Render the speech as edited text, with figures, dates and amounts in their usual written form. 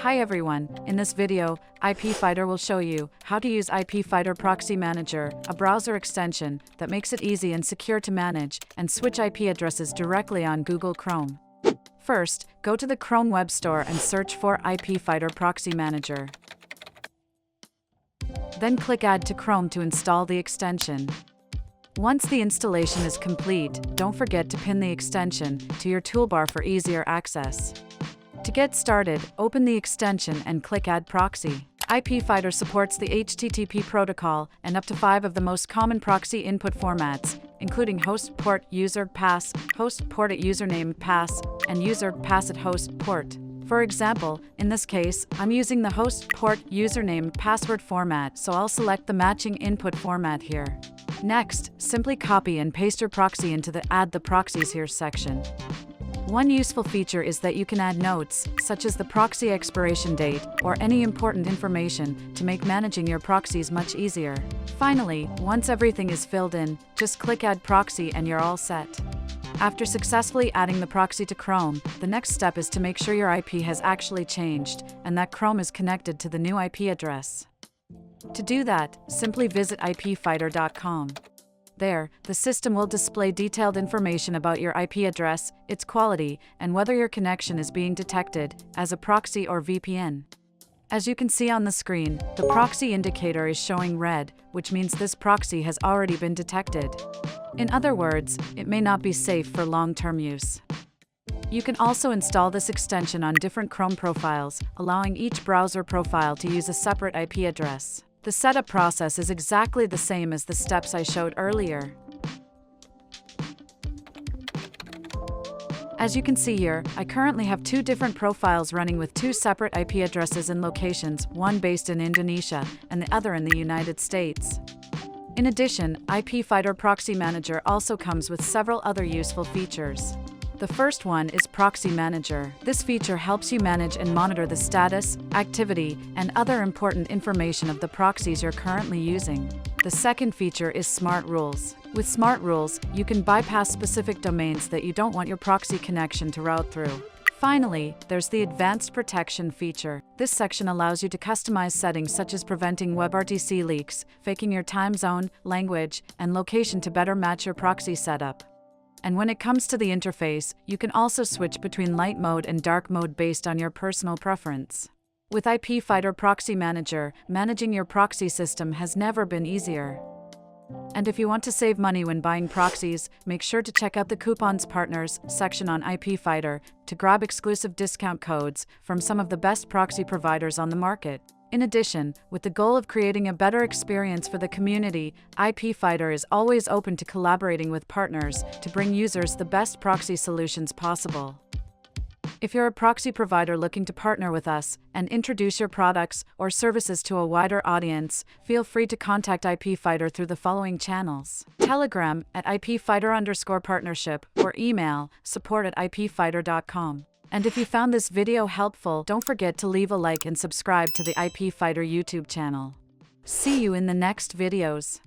Hi everyone, in this video, IPFighter will show you how to use IPFighter Proxy Manager, a browser extension that makes it easy and secure to manage and switch IP addresses directly on Google Chrome. First, go to the Chrome Web Store and search for IPFighter Proxy Manager. Then click Add to Chrome to install the extension. Once the installation is complete, don't forget to pin the extension to your toolbar for easier access. To get started, open the extension and click Add Proxy. IPFighter supports the HTTP protocol and up to 5 of the most common proxy input formats, including host port user pass, host port at username pass, and user pass at host port. For example, in this case, I'm using the host port username password format, so I'll select the matching input format here. Next, simply copy and paste your proxy into the Add the Proxies here section. One useful feature is that you can add notes, such as the proxy expiration date, or any important information, to make managing your proxies much easier. Finally, once everything is filled in, just click Add Proxy and you're all set. After successfully adding the proxy to Chrome, the next step is to make sure your IP has actually changed, and that Chrome is connected to the new IP address. To do that, simply visit IPFighter.com. There, the system will display detailed information about your IP address, its quality, and whether your connection is being detected as a proxy or VPN. As you can see on the screen, the proxy indicator is showing red, which means this proxy has already been detected. In other words, it may not be safe for long-term use. You can also install this extension on different Chrome profiles, allowing each browser profile to use a separate IP address. The setup process is exactly the same as the steps I showed earlier. As you can see here, I currently have 2 different profiles running with 2 separate IP addresses and locations, one based in Indonesia and the other in the United States. In addition, IPFighter Proxy Manager also comes with several other useful features. The first one is Proxy Manager. This feature helps you manage and monitor the status, activity, and other important information of the proxies you're currently using. The second feature is Smart Rules. With Smart Rules, you can bypass specific domains that you don't want your proxy connection to route through. Finally, there's the Advanced Protection feature. This section allows you to customize settings such as preventing WebRTC leaks, faking your time zone, language, and location to better match your proxy setup. And when it comes to the interface, you can also switch between light mode and dark mode based on your personal preference. With IPFighter Proxy Manager, managing your proxy system has never been easier. And if you want to save money when buying proxies, make sure to check out the Coupons Partners section on IPFighter to grab exclusive discount codes from some of the best proxy providers on the market. In addition, with the goal of creating a better experience for the community, IPFighter is always open to collaborating with partners to bring users the best proxy solutions possible. If you're a proxy provider looking to partner with us and introduce your products or services to a wider audience, feel free to contact IPFighter through the following channels: Telegram at IPFighter_partnership or email support@IPFighter.com. And if you found this video helpful, don't forget to leave a like and subscribe to the IPFighter YouTube channel. See you in the next videos.